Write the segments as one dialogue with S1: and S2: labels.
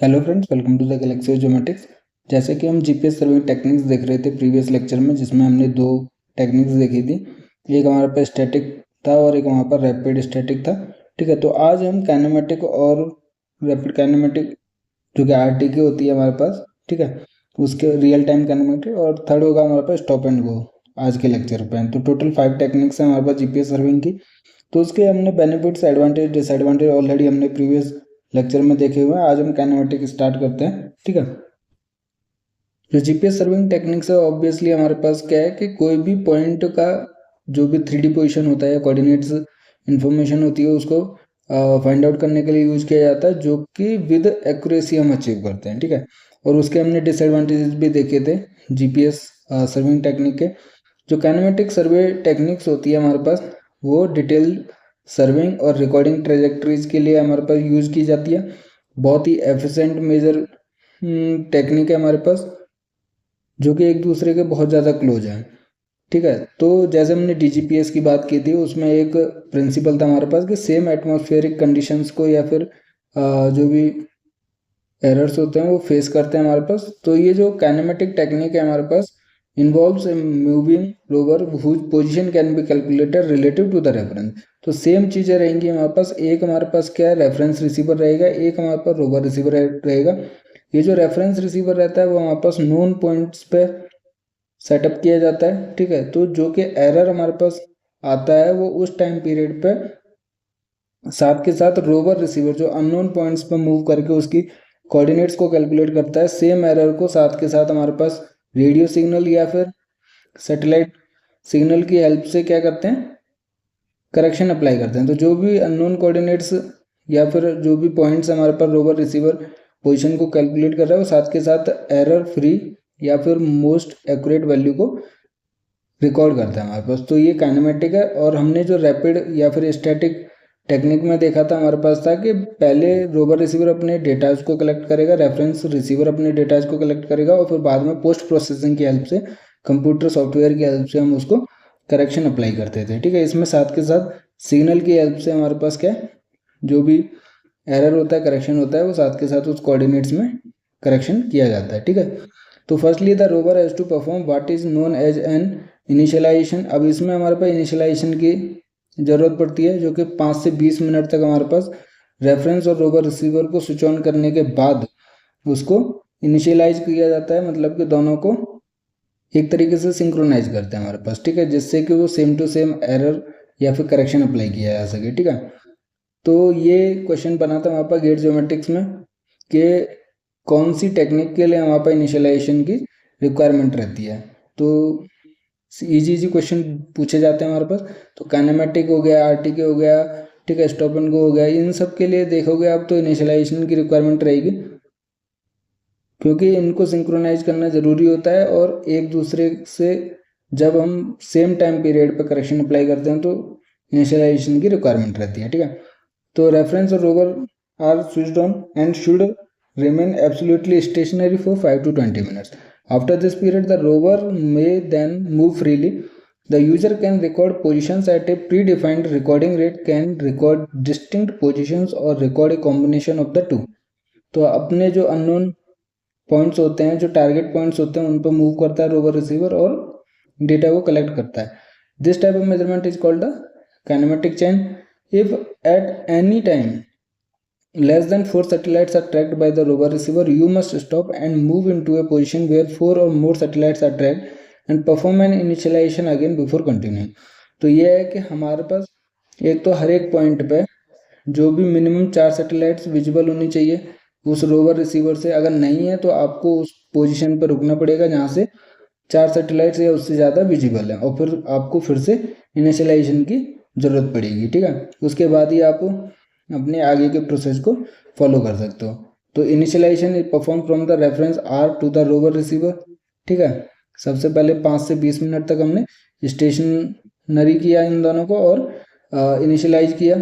S1: Hello friends, welcome to the galaxy geometrics. जैसे कि हम जीपीएस सर्विंग टेक्निक्स देख रहे थे प्रीवियस लेक्चर में, जिसमें हमने दो टेक्निक्स देखी थी। एक हमारे पास स्टैटिक था और एक वहाँ पर रैपिड स्टैटिक था। ठीक है, तो आज हम काइनेमेटिक और रैपिड काइनेमेटिक जो कि आरटीके होती है हमारे पास, ठीक है, उसके रियल टाइम काइनेमेटिक, और थर्ड होगा हमारे पास स्टॉप एंड गो आज के लेक्चर पे। तो टोटल 5 टेक्निक्स हैं हमारे पास जीपीएस सर्विंग की। तो उसके हमने बेनिफिट्स, एडवांटेज, डिसएडवांटेज ऑलरेडी हमने प्रीवियस लेक्चर में देखे हुए हैं। आज हम काइनेमेटिक स्टार्ट करते हैं। ठीक है, जो जीपीएस सर्विंग टेक्निक्स है, ऑब्वियसली हमारे पास क्या है कि कोई भी पॉइंट का जो भी 3D पोजीशन होता है या कोऑर्डिनेट्स इंफॉर्मेशन होती है, उसको फाइंड आउट करने के लिए यूज किया जाता है, जो कि विद एक्यूरेसी हम अचीव करते हैं। ठीक है, और उसके हमने डिसएडवांटेजेस भी देखे थे जीपीएस सर्विंग टेक्निक के। जो काइनेमेटिक सर्वे टेक्निक्स होती है हमारे पास, वो डिटेल सर्विंग और रिकॉर्डिंग ट्रेजेक्टरीज के लिए हमारे पास यूज की जाती है। बहुत ही एफिशिएंट मेजर टेक्निक है हमारे पास, जो कि एक दूसरे के बहुत ज़्यादा क्लोज हैं। ठीक है, तो जैसे हमने डीजीपीएस की बात की थी, उसमें एक प्रिंसिपल था हमारे पास कि सेम एटमॉस्फेरिक कंडीशंस को या फिर जो भी एरर्स होते हैं वो फेस करते हैं हमारे पास। तो ये जो काइनेमेटिक टेक्निक है हमारे पास involves moving rover whose position can be calculated relative to the reference. तो सेम चीज़ें रहेंगी हमारे पास। एक हमारे पास क्या है, रेफरेंस रिसीवर रहेगा, एक हमारे पास रोवर रिसीवर रहेगा। ये जो रेफरेंस रिसीवर रहता है वो हमारे पास नोन पॉइंट्स पे सेटअप किया जाता है। ठीक है, तो जो कि एरर हमारे पास आता है वो उस टाइम पीरियड पे साथ के साथ रोवर रिसीवर जो अननोन पॉइंट्स पे मूव करके उसकी कोऑर्डिनेट्स को कैलकुलेट करता है, सेम एरर को साथ के साथ हमारे पास रेडियो सिग्नल या फिर सैटेलाइट सिग्नल की हेल्प से क्या करते हैं, करेक्शन अप्लाई करते हैं। तो जो भी अननोन कोऑर्डिनेट्स या फिर जो भी पॉइंट्स हमारे पास रोवर रिसीवर पोजीशन को कैलकुलेट कर रहा है, वो साथ के साथ एरर फ्री या फिर मोस्ट एक्यूरेट वैल्यू को रिकॉर्ड करता है हमारे पास। तो ये काइनेमेटिक है। और हमने जो रैपिड या फिर स्टैटिक टेक्निक में देखा था, हमारे पास था कि पहले रोवर रिसीवर अपने डेटाज को कलेक्ट करेगा, रेफरेंस रिसीवर अपने डेटाज को कलेक्ट करेगा, और फिर बाद में पोस्ट प्रोसेसिंग की हेल्प से, कंप्यूटर सॉफ्टवेयर की हेल्प से हम उसको करेक्शन अप्लाई करते थे। ठीक है, इसमें साथ के साथ सिग्नल की हेल्प से हमारे पास क्या है, जो भी एरर होता है, करेक्शन होता है, वो साथ के साथ उस कोऑर्डिनेट्स में करेक्शन किया जाता है। ठीक है, तो firstly the rover has to perform what is known as an initialisation. अब इसमें हमारे पास इनिशियलाइजेशन की ज़रूरत पड़ती है, जो कि 5 से 20 मिनट तक हमारे पास रेफरेंस और रोवर रिसीवर को स्विच ऑन करने के बाद उसको इनिशियलाइज किया जाता है। मतलब कि दोनों को एक तरीके से सिंक्रोनाइज करते हैं हमारे पास। ठीक है, जिससे कि वो सेम टू सेम एरर या फिर करेक्शन अप्लाई किया जा सके। ठीक है, तो ये क्वेश्चन बना था हमारे पास गेट ज्योमेट्रिक्स में कि कौन सी टेक्निक के लिए हमारे पास इनिशियलाइजेशन की रिक्वायरमेंट रहती है। तो इजी इजी क्वेश्चन पूछे जाते हैं हमारे पास। तो काइनेमेटिक हो गया, आरटीके हो गया, ठीक है, स्टॉप एंड गो हो गया, इन सब के लिए देखोगे आप तो इनिशियलाइजेशन की रिक्वायरमेंट रहेगी, क्योंकि इनको सिंक्रोनाइज करना ज़रूरी होता है। और एक दूसरे से जब हम सेम टाइम पीरियड पर करेक्शन अप्लाई करते हैं तो इनिशियलाइजेशन की रिक्वायरमेंट रहती है। ठीक है, तो रेफरेंस और rover are switched on and should remain absolutely stationary for 5 to 20 minutes. After this period, the rover may then move freely. The user can record positions at a predefined recording rate, can record distinct positions or record a combination of the two. तो अपने जो unknown points होते हैं, जो target points होते हैं, उन पर मूव करता है रोवर रिसीवर और डेटा को कलेक्ट करता है। This type of measurement is called the kinematic chain. If at any time less than 4 satellites are tracked by the rover receiver, you must stop and move into a position where 4 or more satellites are tracked and perform an initialization again before continuing. तो ये है कि हमारे पास एक तो हर एक point पे जो भी मिनिमम 4 सैटेलाइट्स विजिबल होनी चाहिए उस रोवर रिसीवर से। अगर नहीं है तो आपको उस पोजीशन पर रुकना पड़ेगा जहाँ से 4 सैटेलाइट्स या उससे ज़्यादा विजिबल है, और फिर आपको फिर से इनिशियलाइजेशन की ज़रूरत पड़ेगी। ठीक है, उसके बाद ही आप अपने आगे के प्रोसेस को फॉलो कर सकते हो। तो initialisation is perform from the reference are to the rover receiver. ठीक है, सबसे पहले 5 से 20 मिनट तक हमने स्टेशनरी किया इन दोनों को और इनिशियलाइज किया।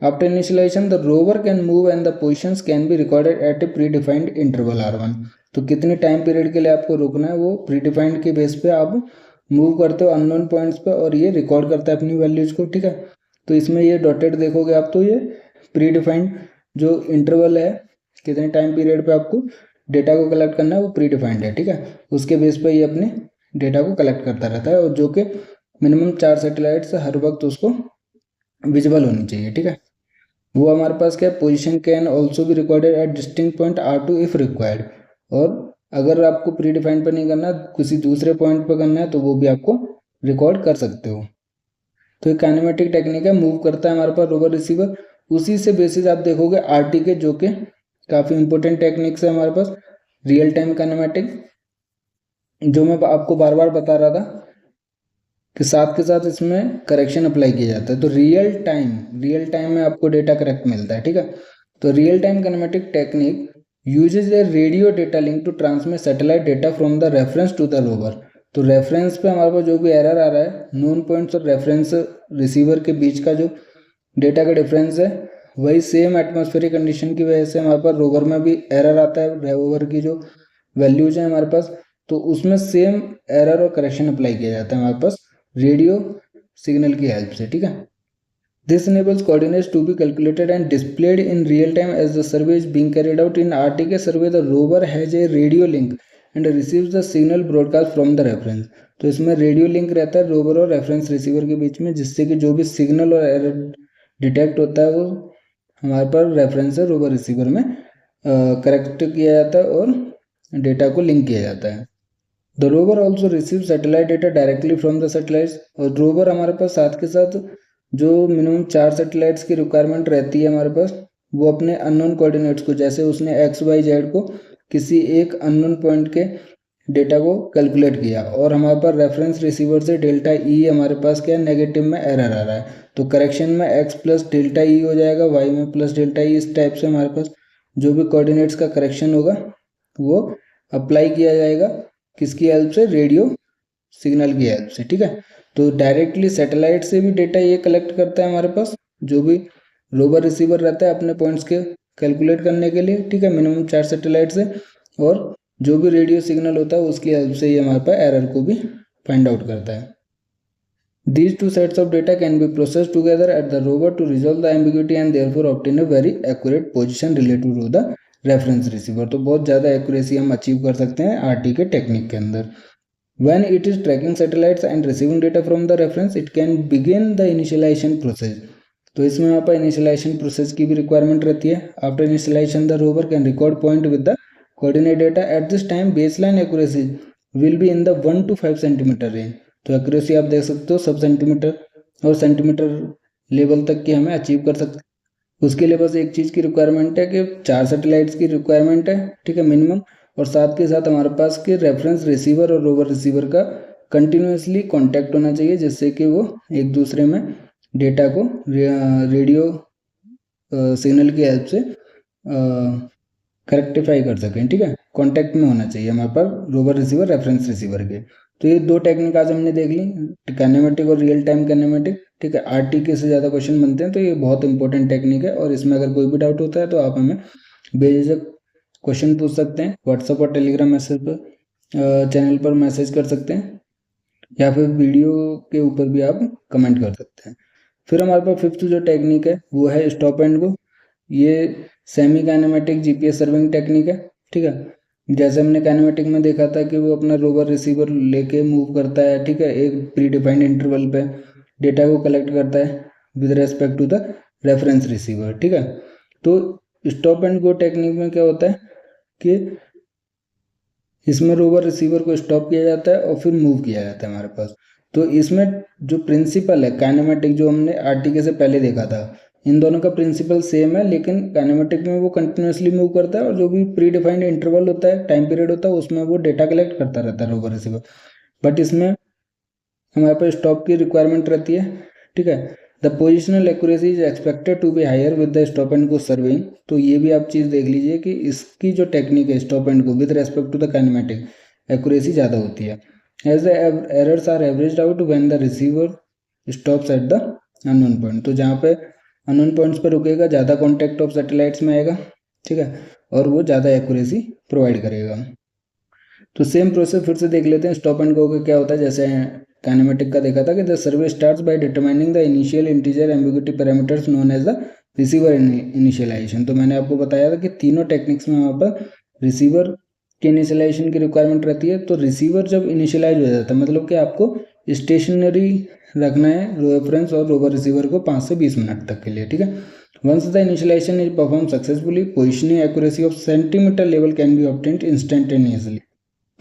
S1: After initialisation the rover can move and the positions can be recorded at a predefined interval R1। तो कितने टाइम पीरियड के लिए आपको रुकना है वो प्री डिफाइंड के बेस पे आप मूव करते हो अननोन पॉइंट्स पे, और ये रिकॉर्ड करता है अपनी वैल्यूज को। ठीक है, तो इसमें ये डॉटेड देखोगे आप तो ये प्री डिफाइंड जो इंटरवल है कितने टाइम पीरियड पे आपको डेटा को कलेक्ट करना है वो प्री डिफाइंड है, ठीक है। उसके बेस पे ये अपने डेटा को कलेक्ट करता रहता है, और जो कि मिनिमम 4 सैटेलाइट से हर वक्त उसको विजिबल होनी चाहिए, ठीक है। वो हमारे पास क्या, पोजीशन कैन ऑल्सो भी recorded at distinct point R2 if required, और अगर आपको प्री डिफाइंड पर नहीं करना, किसी दूसरे पॉइंट पर करना है, तो वो भी आपको रिकॉर्ड कर सकते हो। तो ये काइनेमेटिक टेक्निक है, मूव करता है हमारे पास रोवर रिसीवर। उसी से बेसिस आप देखोगे RT के, जो कि काफ़ी इंपॉर्टेंट टेक्निक्स है हमारे पास, रियल टाइम काइनेमेटिक, जो मैं आपको बार बार बता रहा था कि साथ के साथ इसमें करेक्शन अप्लाई किया जाता है। तो रियल टाइम में आपको डेटा करेक्ट मिलता है, ठीक है। तो real time kinematic technique uses a radio data link to transmit satellite data from the reference to the rover. तो रेफरेंस पे हमारे पास जो भी एरर आ रहा है, नोन पॉइंट्स और रेफरेंस रिसीवर के बीच का जो डेटा का डिफरेंस है, वही सेम एटमॉस्फेरिक कंडीशन की वजह से हमारे पास रोवर में भी एरर आता है। रोवर की जो वैल्यूज हैं हमारे पास, तो उसमें सेम एरर और करेक्शन अप्लाई किया जाता है हमारे पास रेडियो सिग्नल की हेल्प से, ठीक है। This enables coordinates to be calculated and displayed in real time as the survey is being carried out. In RTK survey, the rover has a radio link and receives the signal broadcast from the reference. तो इसमें radio link रहता है rover और reference receiver के बीच में, जिससे कि जो भी सिग्नल और एरर डिटेक्ट होता है वो हमारे पास रेफरेंस और रोवर रिसीवर में करेक्ट किया जाता है और डेटा को लिंक किया जाता है। The rover also receive satellite data directly from the satellites, और रोवर हमारे पास साथ के साथ जो मिनिमम 4 सैटेलाइट्स की रिक्वायरमेंट रहती है हमारे पास, वो अपने अननोन कोऑर्डिनेट्स को, जैसे उसने XYZ को किसी एक अननोन पॉइंट के डेटा को कैलकुलेट किया, और हमारे पास रेफरेंस रिसीवर से डेल्टा E हमारे पास क्या नेगेटिव में एरर आ रहा है, तो करेक्शन में X प्लस डेल्टा E हो जाएगा, Y में प्लस डेल्टा E। इस टाइप से हमारे पास जो भी कोऑर्डिनेट्स का करेक्शन होगा वो अप्लाई किया जाएगा, किसकी हेल्प से, रेडियो सिग्नल की हेल्प से, ठीक है। तो डायरेक्टली सैटेलाइट से भी डेटा ये कलेक्ट करता है हमारे पास, जो भी रोवर रिसीवर रहता है अपने पॉइंट्स के कैलकुलेट करने के लिए, ठीक है, मिनिमम 4 सैटेलाइट से, और जो भी रेडियो सिग्नल होता है उसकी हेल्प से ये हमारे पास एरर को भी फाइंड आउट करता है। These two sets of data can be processed together at the rover to resolve the ambiguity and therefore obtain a very accurate position related to the reference receiver। तो बहुत ज़्यादा accuracy हम achieve कर सकते हैं RT के technique के अंदर। When it is tracking satellites and receiving data from the reference, it can begin the initialization process। तो इसमें यहाँ पर इनिशियलाइजेशन प्रोसेस की भी रिक्वायरमेंट रहती है। After initialisation the rover can record point with the coordinate data. At this time baseline accuracy will be in the 1 to 5 centimetre range. तो accuracy आप देख सकते हो सब सेंटीमीटर और सेंटीमीटर लेवल तक की हमें अचीव कर सकते हैं। उसके लिए बस एक चीज़ की रिक्वायरमेंट है कि 4 सैटेलाइट्स की रिक्वायरमेंट है, ठीक है, मिनिमम, और साथ के साथ हमारे पास के रेफरेंस रिसीवर और रोवर रिसीवर का कंटिन्यूसली कांटेक्ट होना चाहिए, जिससे कि वो एक दूसरे में डेटा को रेडियो सिग्नल की हेल्प से करेक्टिफाई कर सकें, ठीक है। कांटेक्ट में होना चाहिए हमारे पास रोवर रिसीवर रेफरेंस रिसीवर के। तो ये दो टेक्निक आज हमने देख ली, काइनेमेटिक और रियल टाइम काइनेमेटिक, ठीक है। RTK से ज़्यादा क्वेश्चन बनते हैं, तो ये बहुत इंपॉर्टेंट टेक्निक है, और इसमें अगर कोई भी डाउट होता है तो आप हमें बेझिझक क्वेश्चन पूछ सकते हैं। व्हाट्सएप और टेलीग्राम मैसेज पर चैनल पर मैसेज कर सकते हैं, या फिर वीडियो के ऊपर भी आप कमेंट कर सकते हैं। फिर हमारे पास फिफ्थ जो टेक्निक है वो है स्टॉप एंड गो। ये semi kinematic GPS serving technique है, ठीक है। जैसे हमने काइनेमेटिक में देखा था कि वो अपना रोवर रिसीवर लेके मूव करता है, ठीक है, एक प्री डिफाइंड इंटरवल पे डेटा को कलेक्ट करता है with respect to the reference receiver, ठीक है। तो स्टॉप एंड गो टेक्निक में क्या होता है कि इसमें रोवर रिसीवर को स्टॉप किया जाता है और फिर मूव किया जाता है हमारे पास। तो इसमें जो प्रिंसिपल है काइनेमेटिक, जो हमने RTK से पहले देखा था, इन दोनों का प्रिंसिपल सेम है, लेकिन काइनेमेटिक में वो कंटिन्यूसली मूव करता है, और जो भी प्री डिफाइंड इंटरवल होता है, टाइम पीरियड होता है, उसमें वो डेटा कलेक्ट करता रहता है रोवर रिसीवर। बट इसमें हमारे पास स्टॉप की रिक्वायरमेंट रहती है, ठीक है। The positional accuracy is expected to be higher with the stop and go surveying. तो ये भी आप चीज़ देख लीजिए कि इसकी जो टेक्निक है stop and go with respect to the kinematic, accuracy ज़्यादा होती है। As the errors are average out when the receiver stops at the unknown point. तो जहाँ पे अननोन पॉइंट्स पर रुकेगा, ज़्यादा कॉन्टैक्ट ऑफ सैटेलाइट्स में आएगा, ठीक है, और वो ज़्यादा एक्यूरेसी प्रोवाइड करेगा। तो सेम प्रोसेस फिर से देख लेते हैं स्टॉप एंड गो का क्या होता है। जैसे काइनेमेटिक का देखा था कि the survey starts by determining the initial integer ambiguity parameters known as the receiver initialisation. तो मैंने आपको बताया था कि तीनों टेक्निक्स में वहाँ पर रिसीवर के इनिशियलाइजेशन की रिक्वायरमेंट रहती है। तो रिसीवर जब इनिशियलाइज हो जाता है मतलब कि आपको स्टेशनरी रखना है रेफरेंस और रोवर रिसीवर को 5 से 20 मिनट तक के लिए, ठीक है। Once the initialisation is perform successfully, positioning accuracy of centimetre level can be obtained instantaneously.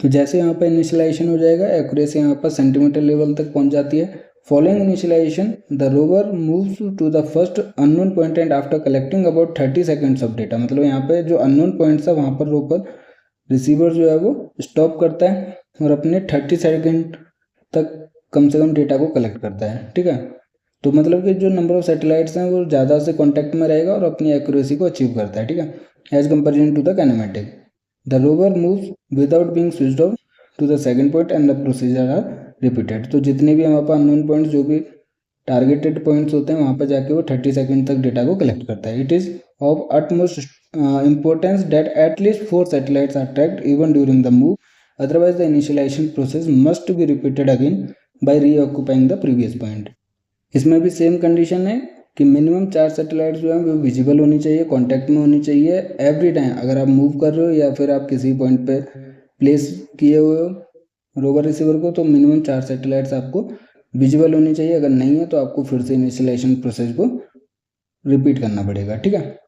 S1: तो जैसे यहाँ पर इनिशियलाइजेशन हो जाएगा, एक्यूरेसी यहाँ पर सेंटीमीटर लेवल तक पहुँच जाती है। Following initialisation the rover moves to the first unknown point and after collecting about 30 seconds of data. मतलब यहाँ पे जो अननोन पॉइंट्स है वहाँ पर रोवर रिसीवर जो है वो स्टॉप करता है और अपने 30 सेकेंड तक कम से कम डेटा को कलेक्ट करता है, ठीक है। तो मतलब कि जो नंबर ऑफ सैटेलाइट्स हैं वो ज़्यादा से कॉन्टैक्ट में रहेगा और अपनी एक्यूरेसी को अचीव करता है, ठीक है, as comparison to the kinematic. The rover moves without being switched off to the second point and the procedure are repeated. तो जितने भी हमारे पास अननोन पॉइंट्स जो भी टारगेटेड पॉइंट्स होते हैं वहाँ पर जाके वो 30 सेकंड तक डेटा को कलेक्ट करता है। It is of utmost importance that at least 4 satellites are tracked even during the move, otherwise the initialization process must be repeated again by reoccupying the previous point। इसमें भी same condition है कि minimum 4 satellite जो है वो visible होनी चाहिए, contact में होनी चाहिए एवरी टाइम। अगर आप मूव कर रहे हो या फिर आप किसी पॉइंट पे प्लेस किए हुए हो रोवर रिसीवर को, तो मिनिमम 4 सैटेलाइट्स आपको विजिबल होनी चाहिए। अगर नहीं है तो आपको फिर से इनिशियलाइजेशन प्रोसेस को रिपीट करना पड़ेगा, ठीक है।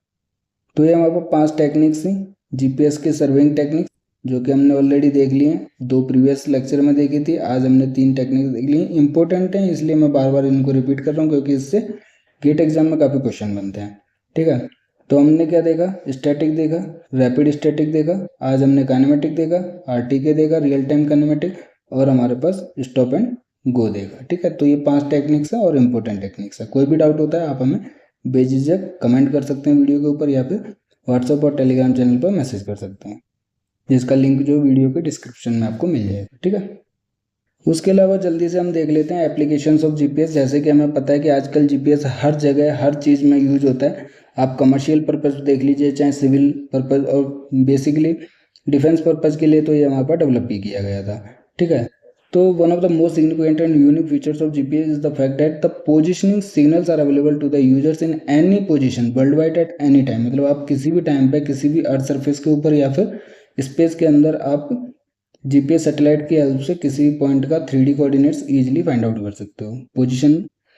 S1: तो ये हमारे पास 5 टेक्निक्स थी जीपीएस के सर्विंग टेक्निक्स, जो कि हमने ऑलरेडी देख लिए हैं, 2 प्रीवियस लेक्चर में देखी थी। आज हमने 3 टेक्निक्स देख ली। इंपॉर्टेंट हैं इसलिए मैं बार बार इनको रिपीट कर रहा हूँ क्योंकि इससे गेट एग्जाम में काफ़ी क्वेश्चन बनते हैं, ठीक है। तो हमने क्या देखा, स्टैटिक देखा, रैपिड स्टैटिक देखा, आज हमने काइनेमेटिक देखा, आरटीके देखा, रियल टाइम काइनेमेटिक, और हमारे पास स्टॉप एंड गो देखा, ठीक है। तो ये 5 टेक्निक्स है और इम्पोर्टेंट टेक्निक्स है। कोई भी डाउट होता है आप हमें बेझिझक कमेंट कर सकते हैं वीडियो के ऊपर या फिर व्हाट्सएप और टेलीग्राम चैनल पर मैसेज कर सकते हैं, जिसका लिंक जो वीडियो के डिस्क्रिप्शन में आपको मिल जाएगा, ठीक है। उसके अलावा जल्दी से हम देख लेते हैं एप्लीकेशंस ऑफ जीपीएस। जैसे कि हमें पता है कि आजकल जीपीएस हर जगह हर चीज़ में यूज होता है। आप कमर्शियल पर्पज़ देख लीजिए चाहे सिविल पर्पज़, और बेसिकली डिफेंस पर्पज़ के लिए तो ये हमारे पास डेवलप ही किया गया था, ठीक है। तो one of the most significant and unique features of GPS is the fact that the positioning signals are available to the users in any position world wide at any time. मतलब आप किसी भी टाइम पे किसी भी earth surface के ऊपर या फिर स्पेस के अंदर आप जीपीएस सैटेलाइट की हेल्प से किसी पॉइंट का 3D coordinates easily find out कर सकते हो। पोजीशन,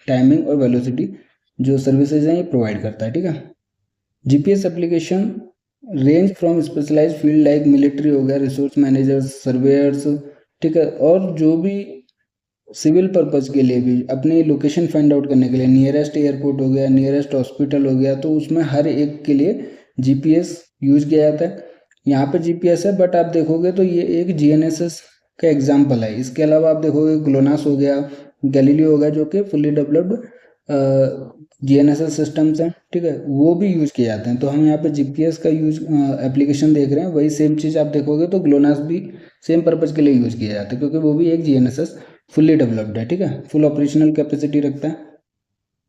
S1: टाइमिंग और वेलोसिटी जो सर्विसेज हैं ये प्रोवाइड करता है, ठीक है। GPS application range from specialise field like military हो गया, रिसोर्स मैनेजर्स, सर्वेयर्स, ठीक है, और जो भी सिविल पर्पज़ के लिए भी अपनी लोकेशन फाइंड आउट करने के लिए नियरेस्ट एयरपोर्ट हो गया, नियरेस्ट हॉस्पिटल हो गया, तो उसमें हर एक के लिए जीपीएस यूज किया जाता है। यहाँ पे जीपीएस है बट आप देखोगे तो ये एक जीएनएसएस का एग्जाम्पल है। इसके अलावा आप देखोगे ग्लोनास हो गया, गैलीलियो हो गया, जो कि फुल्ली डेवलप्ड जीएनएसएस सिस्टम्स हैं, ठीक है, वो भी यूज किए जाते हैं। तो हम यहाँ पे जीपीएस का यूज एप्लीकेशन देख रहे हैं, वही सेम चीज़ आप देखोगे तो ग्लोनास भी सेम पर्पज़ के लिए यूज किया जाता है क्योंकि वो भी एक जीएनएसएस फुल्ली डेवलप्ड है, ठीक है, फुल ऑपरेशनल कैपेसिटी रखता है।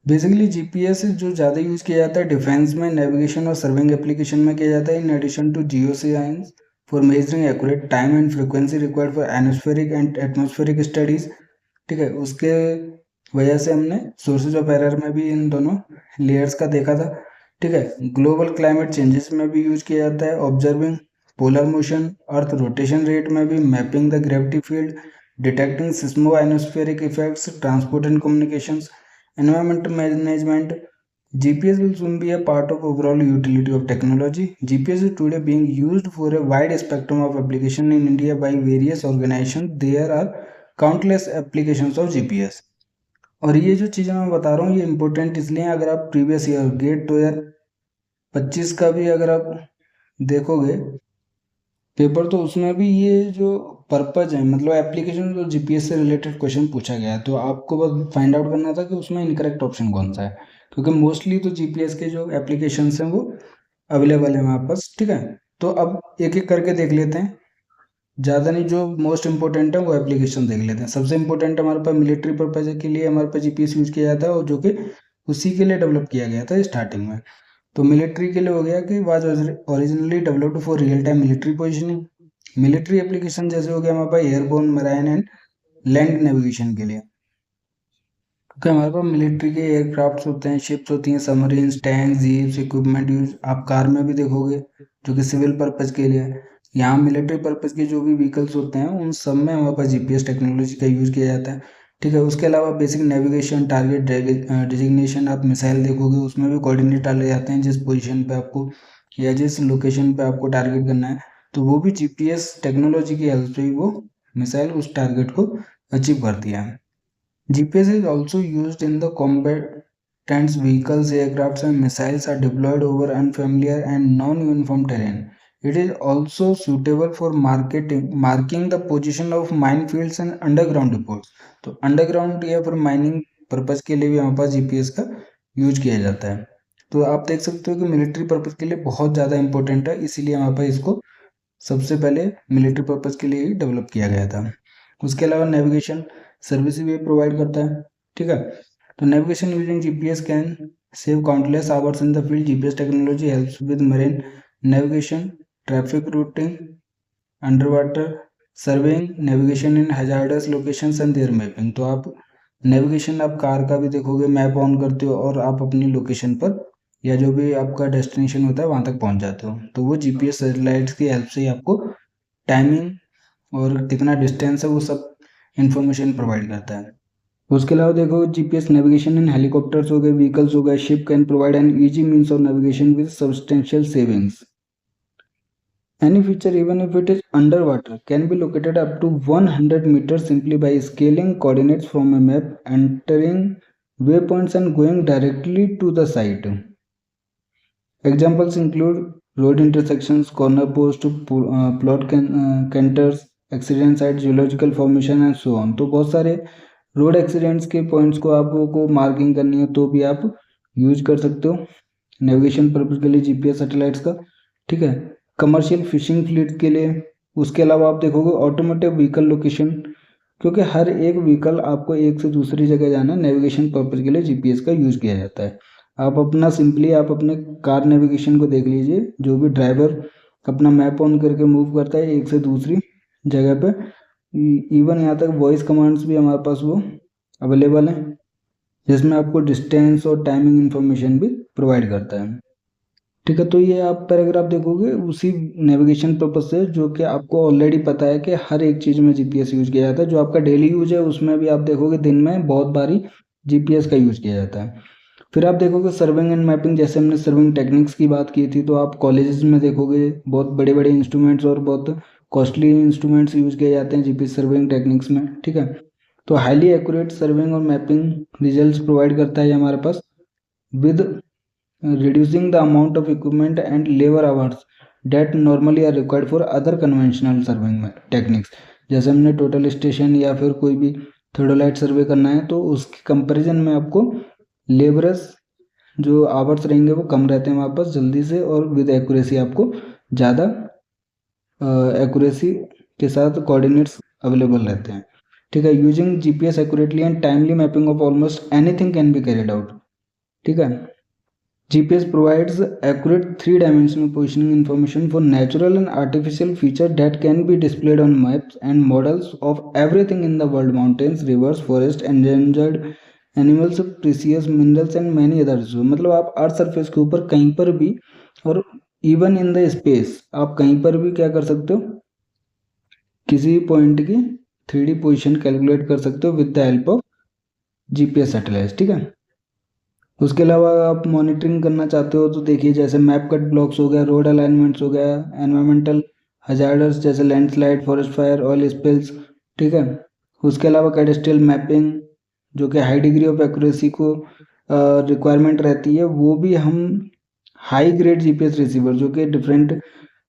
S1: बेसिकली जीपीएस जो ज़्यादा यूज़ किया जाता है डिफेंस में, नेविगेशन और सर्विंग एप्लीकेशन में किया जाता है। In addition to geo science for measuring accurate time and frequency required for ionospheric and atmospheric studies, ठीक है। उसके वजह से हमने सोर्सेज ऑफ एरर में भी इन दोनों लेयर्स का देखा था, ठीक है। ग्लोबल क्लाइमेट चेंजेस में भी यूज किया जाता है, observing polar motion, earth rotation rate में भी, mapping the gravity field, detecting seismo ionospheric effects, transport and communications, environmental management। GPS will soon be a part of overall utility of technology. GPS is today being used for a wide spectrum of application in India by various organizations. There are countless applications of GPS। और ये जो चीज़ें मैं बता रहा हूँ ये important इसलिए हैं, अगर आप प्रीवियस ईयर गेट 2025 का भी अगर आप देखोगे पेपर तो उसमें भी ये जो पर्पज है मतलब एप्लीकेशन जो जीपीएस से रिलेटेड क्वेश्चन पूछा गया है, तो आपको बस फाइंड आउट करना था कि उसमें इनकरेक्ट ऑप्शन कौन सा है, क्योंकि मोस्टली तो जीपीएस के जो एप्लीकेशंस हैं वो अवेलेबल है हमारे पास, ठीक है। तो अब एक एक करके देख लेते हैं, ज़्यादा नहीं, जो मोस्ट इंपॉर्टेंट है वो एप्लीकेशन देख लेते हैं। सबसे इंपॉर्टेंट हमारे पास मिलिट्री पर्पज के लिए हमारे पास जीपीएस यूज किया जाता है और जो कि उसी के लिए डेवलप किया गया था स्टार्टिंग में। तो मिलिट्री के लिए हो गया कि was originally developed for real time military positioning. Military application जैसे हो गया हमारे पास airborne, marine and land navigation के लिए। ओके, हमारे पास मिलिट्री के एयरक्राफ्ट होते हैं, शिप्स होती हैं, submarines, tank, jeeps, equipment use आप कार में भी देखोगे जो कि सिविल पर्पज के लिए है। यहाँ मिलिट्री पर्पज के जो भी व्हीकल्स होते हैं उन सब में हमारे पास जीपीएस टेक्नोलॉजी का यूज किया जाता है। ठीक है, उसके अलावा बेसिक नेविगेशन, टारगेट डिजिग्नेशन, आप मिसाइल देखोगे उसमें भी कोऑर्डिनेट डाले जाते हैं जिस पोजीशन पे आपको या जिस लोकेशन पे आपको टारगेट करना है, तो वो भी जीपीएस टेक्नोलॉजी की हेल्प से ही वो मिसाइल उस टारगेट को अचीव करती है। GPS is also used in the combatants vehicles, aircrafts, and missiles are deployed over unfamiliar and non-uniform terrain. It is also suitable for marking the position of minefields and underground depots. तो underground या फिर mining purpose के लिए भी हमारे पास GPS का use किया जाता है। तो आप देख सकते हो कि मिलिट्री पर्पज के लिए बहुत ज़्यादा इंपॉर्टेंट है, इसीलिए हमारे पास इसको सबसे पहले मिलिट्री पर्पज के लिए ही डेवलप किया गया था। उसके अलावा नेविगेशन सर्विस भी प्रोवाइड करता है। ठीक है, तो navigation using GPS can save countless hours in the field. GPS technology helps with marine navigation, traffic routing, under water surveying, navigation in hazardous locations and their mapping. तो आप navigation आप car का भी देखोगे, मैप ऑन करते हो और आप अपनी लोकेशन पर या जो भी आपका डेस्टिनेशन होता है वहां तक पहुंच जाते हो। तो वो जीपीएस सैटेलाइट्स की हेल्प से ही आपको टाइमिंग और कितना डिस्टेंस है वो सब इंफॉर्मेशन प्रोवाइड करता है। उसके अलावा देखो जीपीएस नेविगेशन इन हेलीकॉप्टर्स हो गए, व्हीकल्स हो गए, ship can provide an easy means of navigation with substantial savings. Any feature, even if it is underwater, can be located up to 100 meters simply by scaling coordinates from a map, entering waypoints, and going directly to the site. Examples include road intersections, corner posts, plot canters, accident site, geological formation and so on. तो बहुत सारे road accidents के points को आपको marking करनी है तो भी आप यूज कर सकते हो नेविगेशन पर्पज के लिए जीपीएस सैटेलाइट्स का। ठीक है, कमर्शियल फिशिंग फ्लीट के लिए। उसके अलावा आप देखोगे ऑटोमेटिक व्हीकल लोकेशन, क्योंकि हर एक व्हीकल आपको एक से दूसरी जगह जाना है, नेविगेशन पर्पज के लिए जीपीएस का यूज किया जाता है। आप अपना सिंपली आप अपने कार नेविगेशन को देख लीजिए, जो भी ड्राइवर अपना मैप ऑन करके मूव करता है एक से दूसरी जगह पे, इवन यहाँ तक वॉइस कमांड्स भी हमारे पास वो अवेलेबल हैं जिसमें आपको डिस्टेंस और टाइमिंग इंफॉर्मेशन भी प्रोवाइड करता है। ठीक है, तो ये आप पैराग्राफ देखोगे उसी नेविगेशन पर्पज से जो कि आपको ऑलरेडी पता है कि हर एक चीज़ में जीपीएस यूज किया जाता है। जो आपका डेली यूज है उसमें भी आप देखोगे दिन में बहुत बारी जीपीएस का यूज किया जाता है। फिर आप देखोगे सर्विंग एंड मैपिंग, जैसे हमने सर्विंग टेक्निक्स की बात की थी, तो आप कॉलेजेस में देखोगे बहुत बड़े बड़े इंस्ट्रूमेंट्स और बहुत कॉस्टली इंस्ट्रूमेंट्स यूज किए जाते हैं जीपीएस सर्विंग टेक्निक्स में। ठीक है, तो हाईली एक्यूरेट सर्विंग और मैपिंग रिजल्ट्स प्रोवाइड करता है हमारे पास with reducing the amount of equipment and labor hours that normally are required for other conventional surveying techniques। जैसे हमने टोटल स्टेशन या फिर कोई भी थर्डोलाइट सर्वे करना है तो उसके कंपैरिजन में आपको लेबरस जो आवर्स रहेंगे वो कम रहते हैं वहाँ पर, जल्दी से और विद एक्यूरेसी आपको ज़्यादा एक्यूरेसी के साथ कोऑर्डिनेट्स अवेलेबल रहते हैं। ठीक है, using GPS accurately and timely mapping of almost anything can be carried out. ठीक है, GPS provides accurate three-dimensional positioning information for natural and artificial features that can be displayed on maps and models of everything in the world: mountains, rivers, forests, endangered animals, precious minerals and many others। मतलब आप earth surface के ऊपर कहीं पर भी और even in the space आप कहीं पर भी क्या कर सकते हो, किसी पॉइंट की 3D पोजिशन कैलकुलेट कर सकते हो with the help of GPS satellite. ठीक है, उसके अलावा आप मॉनिटरिंग करना चाहते हो तो देखिए जैसे मैप कट ब्लॉक्स हो गया, रोड अलाइनमेंट्स हो गया, एनवायरमेंटल हजार्ड्स जैसे landslide, forest fire, oil spills. ठीक है, उसके अलावा कैडेस्ट्रियल मैपिंग जो कि हाई डिग्री ऑफ एक्यूरेसी को रिक्वायरमेंट रहती है, वो भी हम हाई ग्रेड जीपीएस रिसीवर जो कि different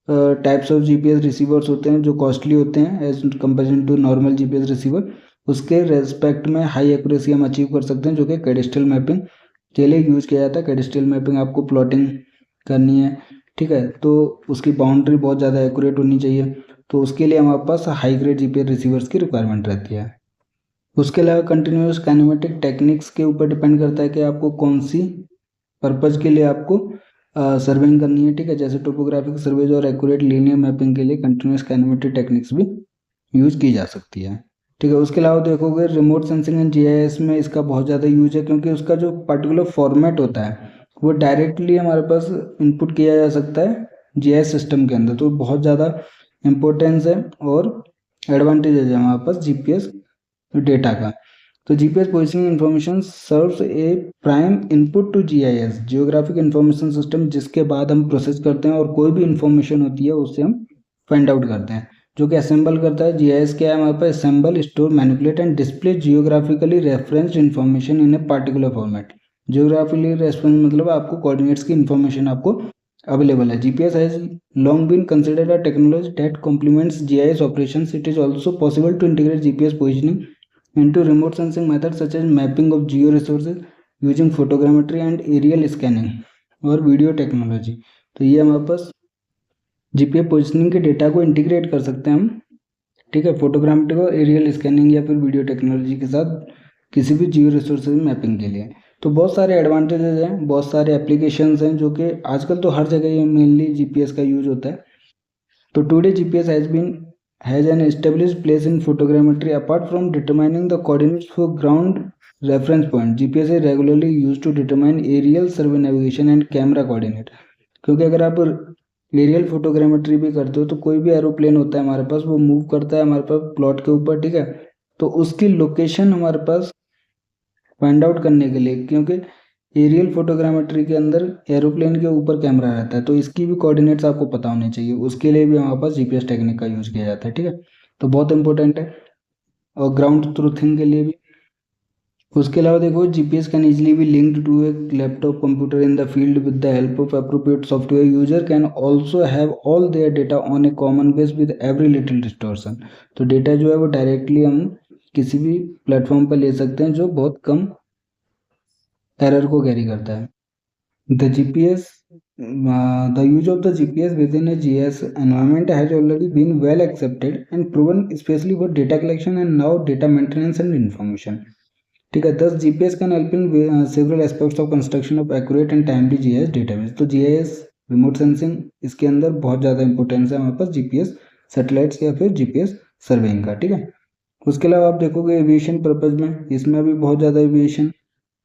S1: types of GPS receivers होते हैं जो कॉस्टली होते हैं as comparison to normal GPS receiver, उसके रेस्पेक्ट में हाई एक्यूरेसी हम अचीव कर सकते हैं जो कि कैडेस्ट्रियल मैपिंग के लिए यूज किया जाता है। कैडेस्ट्रियल मैपिंग आपको प्लॉटिंग करनी है, ठीक है, तो उसकी बाउंड्री बहुत ज़्यादा एक्यूरेट होनी चाहिए, तो उसके लिए हमारे पास हाई ग्रेड जीपीएस रिसीवर्स की रिक्वायरमेंट रहती है। उसके अलावा कंटिन्यूस काइनेमेटिक टेक्निक्स के ऊपर डिपेंड करता है कि आपको कौन सी पर्पज़ के लिए आपको सर्वेइंग करनी है। ठीक है, जैसे टोपोग्राफिक सर्वेज और एक्यूरेट लीनियर मैपिंग के लिए कंटिन्यूस काइनेमेटिक टेक्निक्स भी यूज की जा सकती है। ठीक है। उसके अलावा देखोगे रिमोट सेंसिंग एंड जीआईएस में इसका बहुत ज़्यादा यूज है, क्योंकि उसका जो पर्टिकुलर फॉर्मेट होता है वो डायरेक्टली हमारे पास इनपुट किया जा सकता है जीआईएस सिस्टम के अंदर, तो बहुत ज़्यादा इम्पोर्टेंस है और एडवांटेज है हमारे पास जीपीएस डेटा का। तो GPS positioning information serves a prime input to GIS, geographic information system, जिसके बाद हम प्रोसेस करते हैं और कोई भी इन्फॉर्मेशन होती है उससे हम फाइंड आउट करते हैं। जो कि असेंबल करता है जीआईएस क्या है हमारे पास, assemble, store, manipulate and display geographically referenced information in a particular format. Geographically reference मतलब आपको कोऑर्डिनेट्स की इन्फॉर्मेशन आपको अवेलेबल है। GPS has long been considered a technology that complements GIS operations. It is also possible to integrate GPS positioning into remote sensing methods such as mapping of geo resources using photogrammetry and aerial scanning और video technology. तो ये हमारे पास GPS positioning के data को integrate कर सकते हैं हम, ठीक है, फोटोग्रामेट्री को एरियल स्कैनिंग या फिर वीडियो टेक्नोलॉजी के साथ किसी भी जियो रिसोर्सेज मैपिंग के लिए। तो बहुत सारे एडवांटेजेस हैं, बहुत सारे एप्लीकेशंस हैं जो कि आजकल तो हर जगह ये मेनली जीपीएस का यूज होता है। तो today GPS has an established place in photogrammetry. Apart from determining the coordinates for ground reference point, GPS is regularly used to determine aerial survey navigation and camera coordinate। क्योंकि अगर आप aerial photogrammetry भी करते हो तो कोई भी aeroplane होता है हमारे पास, वो मूव करता है हमारे पास प्लॉट के ऊपर, ठीक है, तो उसकी लोकेशन हमारे पास फाइंड आउट करने के लिए, क्योंकि एरियल फोटोग्रामेट्री के अंदर एरोप्लेन के ऊपर कैमरा रहता है, तो इसकी भी कोऑर्डिनेट्स आपको पता होने चाहिए, उसके लिए भी हमारे पास जीपीएस टेक्निक का यूज किया जाता है, ठीक है। तो बहुत इंपॉर्टेंट है, और ग्राउंड ट्रूथिंग के लिए भी। उसके अलावा देखो GPS can easily be linked to a laptop computer in the field with the help of appropriate software. User can also have all their data on a common base with every little distortion. तो डेटा जो है वो directly हम किसी भी platform पर ले सकते हैं जो बहुत कम एरर को कैरी करता है। The GPS, the use of the GPS within a GIS environment has already been well accepted and proven, especially for data collection and now data maintenance and information। ठीक है, thus GPS can help in several aspects of construction of accurate and timely GIS database। तो GIS remote sensing इसके अंदर बहुत ज़्यादा importance है हमारे पास GPS satellites या फिर जीपीएस सर्वेइंग का, ठीक है। उसके अलावा आप देखोगे एविएशन पर्पज में, इसमें भी बहुत ज़्यादा एविएशन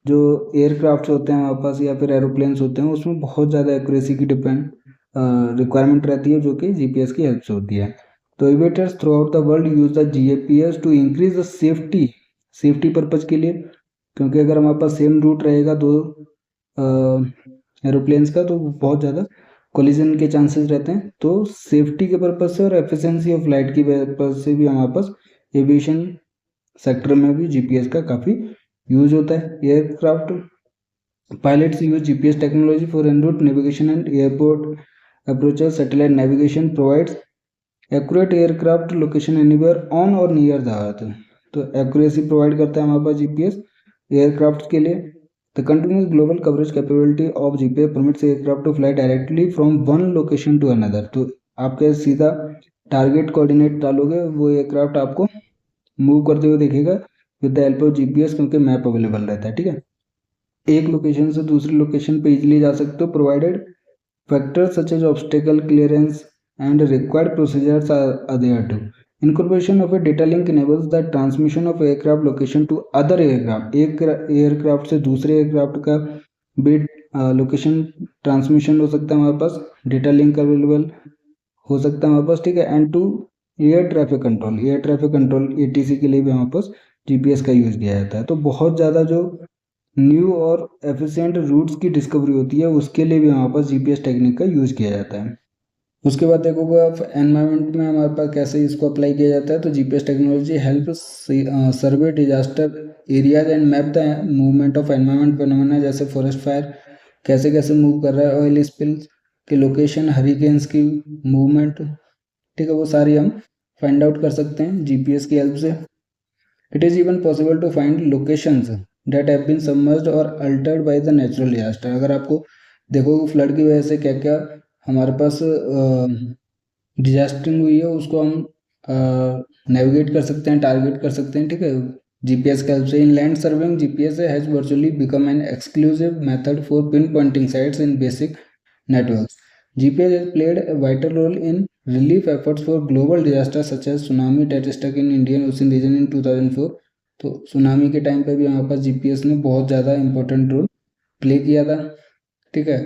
S1: जो एयरक्राफ्ट होते हैं हमारे पास या फिर एरोप्लेन्स होते हैं उसमें बहुत ज़्यादा एक्यूरेसी की रिक्वायरमेंट रहती है, जो कि जीपीएस की हेल्प से होती है। तो aviators throughout the world use the GPS to increase the safety purpose के लिए, क्योंकि अगर हमारे पास सेम रूट रहेगा दो एरोप्लेन्स का तो बहुत ज़्यादा कोलिजन के चांसेस रहते हैं। तो सेफ्टी के पर्पज से और एफिशिएंसी ऑफ लाइट की पर्पज से भी हमारे पास एविएशन सेक्टर में भी जीपीएस का काफ़ी यूज होता है। Aircraft pilots use GPS technology for en route navigation and airport approaches. Satellite navigation provides accurate aircraft location anywhere on or near the earth. तो एक्यूरेसी प्रोवाइड करता है हमारे पास जीपीएस एयरक्राफ्ट के लिए। The continuous global coverage capability of GPS permits aircraft to fly directly from one location to another. तो आपके सीधा target coordinate डालोगे, वो एयरक्राफ्ट आपको मूव करते हुए देखेगा with the help of GPS, क्योंकि मैप अवेलेबल रहता है, ठीक है। एक लोकेशन से दूसरी लोकेशन पे इजीली जा सकते हो provided factors such as obstacle clearance and required procedures are there too. Incorporation of a data link enables the transmission of aircraft location to other aircraft. एक एयरक्राफ्ट से दूसरे एयरक्राफ्ट का भी लोकेशन ट्रांसमिशन हो सकता है हमारे पास, डेटा लिंक अवेलेबल हो सकता है हमारे पास, ठीक है। And to air traffic control ATC के लिए भी हमारे पास जीपीएस का यूज़ किया जाता है। तो बहुत ज़्यादा जो न्यू और एफिशिएंट रूट्स की डिस्कवरी होती है उसके लिए भी हमारे पास जीपीएस टेक्निक का यूज़ किया जाता है। उसके बाद देखोगे आप एनवायरनमेंट में हमारे पास कैसे इसको अप्लाई किया जाता है। तो GPS technology help survey disaster areas and map the movement of environment phenomena, जैसे फॉरेस्ट फायर कैसे कैसे मूव कर रहा है, ऑयल स्पिल्स की लोकेशन, हरिकेन्स की मूवमेंट, ठीक है, वो सारी हम फाइंड आउट कर सकते हैं जीपीएस की हेल्प से। It is even possible to find locations that have been submerged or altered by the natural disaster. अगर आपको देखो फ्लड की वजह से क्या क्या हमारे पास डिजास्टरिंग हुई है उसको हम नेविगेट कर सकते हैं, टारगेट कर सकते हैं, ठीक है, जीपीएस के हेल्प से। In land surveying GPS has virtually become an exclusive method for pinpointing sites in basic networks. GPS has played a vital role in relief efforts for global disasters such as tsunami that struck in Indian Ocean region in 2004। तो tsunami के time पे भी हमारे पास GPS ने बहुत ज़्यादा important role play किया था। ठीक है,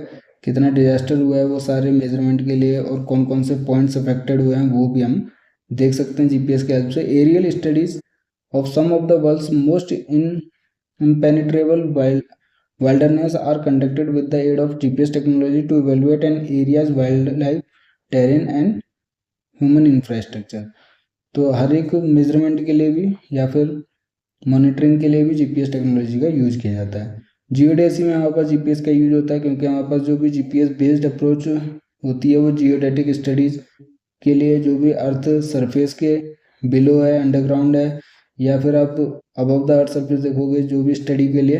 S1: कितना डिजास्टर हुआ है वो सारे मेजरमेंट के लिए और कौन कौन से पॉइंट्स अफेक्टेड हुए हैं वो भी हम देख सकते हैं जीपीएस के हेल्प से। Aerial studies of some of the world's most impenetrable wilderness are conducted with the aid of GPS technology to evaluate an area's wildlife, terrain and human infrastructure। तो हर एक मेजरमेंट के लिए भी या फिर मॉनिटरिंग के लिए भी जीपीएस टेक्नोलॉजी का यूज किया जाता है। जियोडेसी में हमारे पास जीपीएस का यूज होता है क्योंकि हमारे पास जो भी जीपीएस बेस्ड अप्रोच होती है वो जियोडेटिक स्टडीज के लिए, जो भी अर्थ सरफेस के बिलो है, अंडरग्राउंड है, या फिर आप अबव द अर्थ सरफेस देखोगे, जो भी स्टडी के लिए,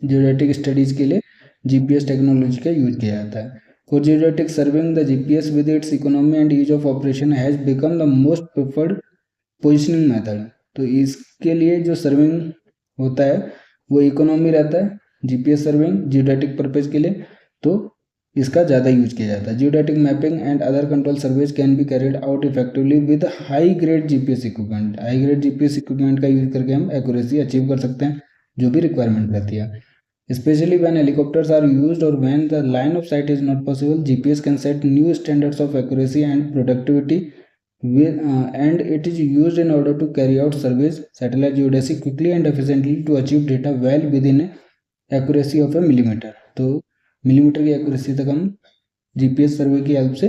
S1: जियोडेटिक स्टडीज के लिए जीपीएस टेक्नोलॉजी का यूज किया जाता है। For geodetic surveying the GPS with its economy and ease of operation has become the most preferred positioning method. तो इसके लिए जो सर्विंग होता है वो इकोनॉमी रहता है, जीपीएस सर्विंग जियोडेटिक पर्पज के लिए, तो इसका ज़्यादा यूज किया जाता है। Geodetic mapping and other control service can be carried out effectively with high grade GPS equipment. High grade GPS equipment का यूज करके हम एक्यूरेसी अचीव कर सकते हैं जो भी रिक्वायरमेंट रहती है। Especially when helicopters are used or when the line of sight is not possible, GPS can set new standards of accuracy and productivity and it is used in order to carry out surveys, satellite geodesy quickly and efficiently to achieve data well within a accuracy of a millimeter। तो millimetre की accuracy तक हम GPS survey की help से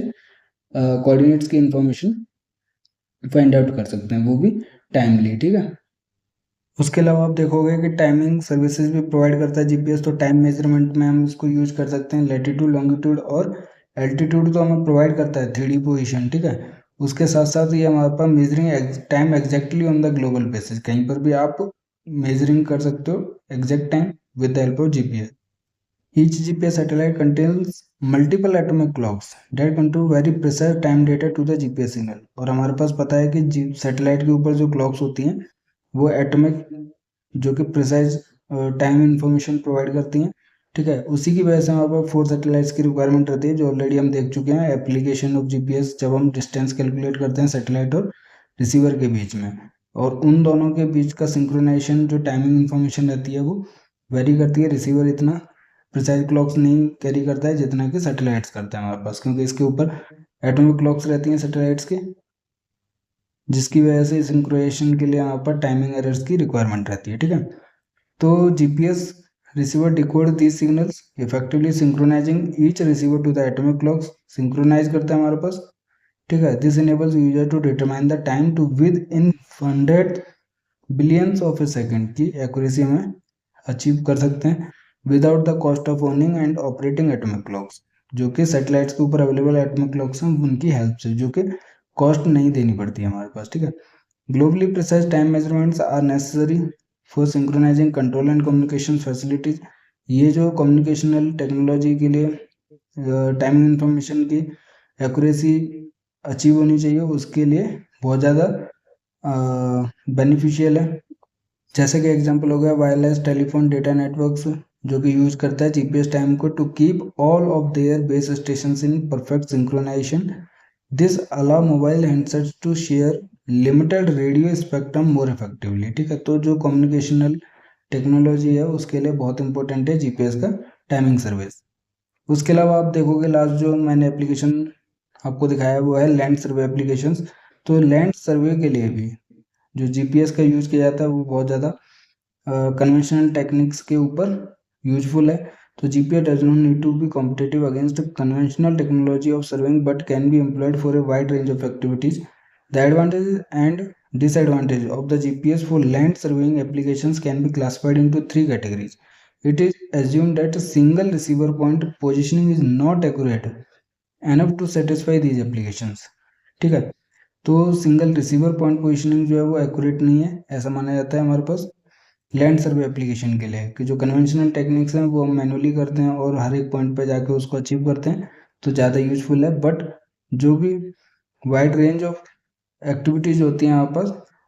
S1: coordinates की information find out कर सकते हैं, वो भी टाइमली। ठीक है, उसके अलावा आप देखोगे कि टाइमिंग सर्विसेज भी प्रोवाइड करता है जीपीएस। तो टाइम मेजरमेंट में हम इसको यूज कर सकते हैं। लैटिट्यूड, लॉन्गिट्यूड और एल्टीट्यूड तो हमें प्रोवाइड करता है 3D पोजीशन। ठीक है, उसके साथ साथ ये हमारे पास measuring time exactly on the global basis, कहीं पर भी आप मेजरिंग कर सकते हो exact time with the help of GPS. Each GPS satellite contains multiple atomic clocks that control very precise time data to the GPS signal। और हमारे पास पता है कि सैटेलाइट के ऊपर जो क्लॉक्स होती हैं वो एटॉमिक जो कि प्रिसाइज टाइम इंफॉर्मेशन प्रोवाइड करती हैं। ठीक है, उसी की वजह से हमारे पास 4 सैटेलाइट्स की रिक्वायरमेंट रहती है, जो ऑलरेडी हम देख चुके हैं एप्लीकेशन ऑफ जीपीएस, जब हम डिस्टेंस कैलकुलेट करते हैं सैटेलाइट और रिसीवर के बीच में, और उन दोनों के बीच का सिंक्रोनाइजेशन जो टाइमिंग इंफॉर्मेशन रहती है वो वेरी करती है। रिसीवर इतना प्रिसाइज क्लॉक्स नहीं कैरी करता है जितना कि सैटेलाइट्स करते हैं हमारे पास, क्योंकि इसके ऊपर एटॉमिक क्लॉक्स रहती हैं सैटेलाइट्स के, जिसकी वजह से सिंक्रोनाइजेशन के लिए यहाँ पर टाइमिंग एरर्स की रिक्वायरमेंट रहती है। ठीक है, तो GPS receiver decode these signals effectively synchronising each receiver to the atomic clocks, synchronise करता है हमारे पास। ठीक है, this enables user to determine the time to within 100 billions of a second की एक्यूरेसी हमें अचीव कर सकते हैं without the cost of owning and operating atomic clocks. जो कि सैटेलाइट्स के ऊपर अवेलेबल एटॉमिक क्लॉक्स हैं उनकी हेल्प से, जो कि कॉस्ट नहीं देनी पड़ती है हमारे पास। ठीक है, globally precise time measurements are necessary for synchronising control and communication facilities. ये जो कम्युनिकेशनल टेक्नोलॉजी के लिए टाइमिंग इंफॉर्मेशन की एक्यूरेसी अचीव होनी चाहिए, उसके लिए बहुत ज़्यादा बेनिफिशियल है। जैसे कि एग्जांपल हो गया वायरलेस टेलीफोन डेटा नेटवर्क्स, जो कि यूज करता है जीपीएस टाइम को to keep all of their base stations in perfect synchronisation. This allow mobile handsets to share limited radio spectrum more effectively. ठीक है, तो जो कम्युनिकेशनल टेक्नोलॉजी है उसके लिए बहुत इंपॉर्टेंट है जीपीएस का टाइमिंग सर्विस। उसके अलावा आप देखोगे लास्ट जो मैंने एप्लीकेशन आपको दिखाया वो है लैंड सर्वे एप्लीकेशंस। तो लैंड सर्वे के लिए भी जो जीपीएस का यूज किया जाता है वो बहुत ज़्यादा कन्वेंशनल टेक्निक्स के ऊपर यूजफुल है। तो GPS does not need to be competitive against conventional technology of surveying but can be employed for a wide range of activities. The advantage and disadvantage of the GPS for land surveying applications can be classified into 3 categories. It is assumed that a single receiver point positioning is not accurate enough to satisfy these applications। ठीक है, तो single receiver point positioning जो है वो accurate नहीं है ऐसा माना जाता है हमारे पास लैंड सर्वे एप्लीकेशन के लिए, कि जो कन्वेंशनल टेक्निक्स हैं वो हम मैनुअली करते हैं और हर एक पॉइंट पे जाके उसको अचीव करते हैं, तो ज़्यादा यूजफुल है। बट जो भी वाइड रेंज ऑफ एक्टिविटीज़ होती हैं यहाँ पर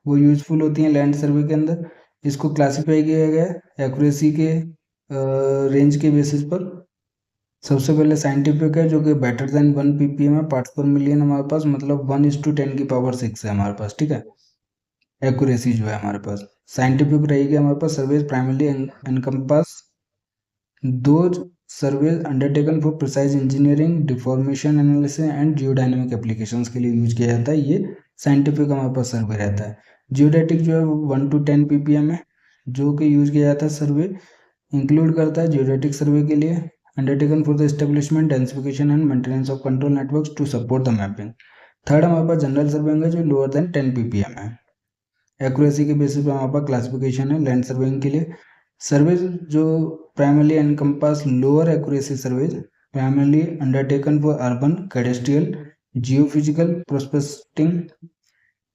S1: वो यूजफुल होती हैं लैंड सर्वे के अंदर। इसको क्लासीफाई किया गया है एक्यूरेसी के रेंज के बेसिस पर। सबसे पहले साइंटिफिक है जो कि बेटर देन 1 ppm है, पार्ट्स पर मिलियन हमारे पास, मतलब 1:10⁶ है हमारे पास, ठीक है। एक्यूरेसी जो है हमारे पास साइंटिफिक रहेगी हमारे पास। Surveys primarily encompass those surveys undertaken for precise engineering, deformation analysis and geodynamic applications के लिए यूज किया जाता है। ये साइंटिफिक हमारे पास सर्वे रहता है। जियोडेटिक जो है वो 1 to 10 ppm है, जो कि यूज किया जाता है सर्वे, इंक्लूड करता है जियोडेटिक सर्वे के लिए, undertaken for the establishment, densification and maintenance of control networks to support the mapping. Third हमारे पास जनरल सर्वेइंग है जो लोअर देन 10 ppm है। एक्यूरेसी के बेसिस पे हमारे पास क्लासिफिकेशन है लैंड सर्वेइंग के लिए। सर्वेज जो primarily encompass lower accuracy surveys primarily undertaken for urban, cadastral, geophysical, prospecting,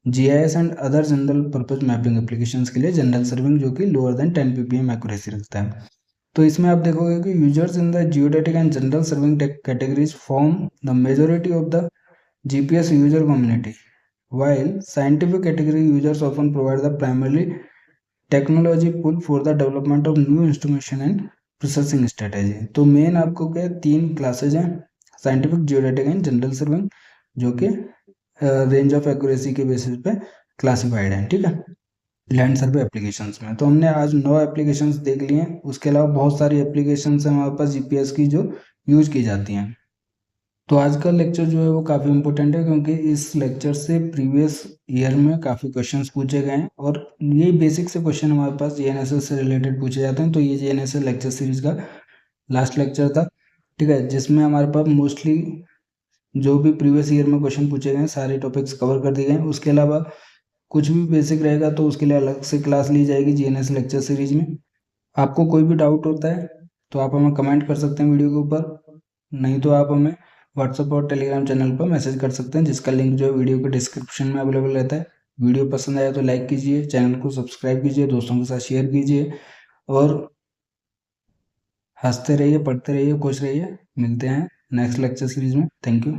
S1: GIS and other general purpose mapping applications के लिए जनरल सर्विंग जो कि लोअर देन 10 ppm एक्यूरेसी रखता है। तो इसमें आप देखोगे कि users in the geodetic and general serving categories form the majority of the GPS user community, while scientific category users often provide the primarily technology pull for the development of new instrumentation and processing strategy। तो main आपको क्या 3 classes हैं, scientific, geodetic and general serving, जो कि range of accuracy के basis पे classified है, ठीक है, लैंड सर्वे एप्लीकेशंस में। तो हमने आज 9 एप्लीकेशंस देख लिए हैं। उसके अलावा बहुत सारी एप्लीकेशंस हैं हमारे पास जीपीएस की जो यूज की जाती हैं। तो आज का लेक्चर जो है वो काफ़ी इंपॉर्टेंट है, क्योंकि इस लेक्चर से प्रीवियस ईयर में काफ़ी क्वेश्चंस पूछे गए हैं और ये बेसिक से क्वेश्चन हमारे पास जीएनएसएस से रिलेटेड पूछे जाते हैं। तो ये जीएनएसएस लेक्चर सीरीज का लास्ट लेक्चर था, ठीक है, जिसमें हमारे पास मोस्टली जो भी प्रीवियस ईयर में क्वेश्चन पूछे गए हैं सारे टॉपिक्स कवर कर दिए गए हैं। उसके अलावा कुछ भी बेसिक रहेगा तो उसके लिए अलग से क्लास ली जाएगी जीएनएस लेक्चर सीरीज में। आपको कोई भी डाउट होता है तो आप हमें कमेंट कर सकते हैं वीडियो के ऊपर, नहीं तो आप हमें व्हाट्सएप और टेलीग्राम चैनल पर मैसेज कर सकते हैं, जिसका लिंक जो है वीडियो के डिस्क्रिप्शन में अवेलेबल रहता है। वीडियो पसंद आया तो लाइक कीजिए, चैनल को सब्सक्राइब कीजिए, दोस्तों के साथ शेयर कीजिए और हंसते रहिए, पढ़ते रहिए, खुश रहिए। मिलते हैं नेक्स्ट लेक्चर सीरीज में। Thank you.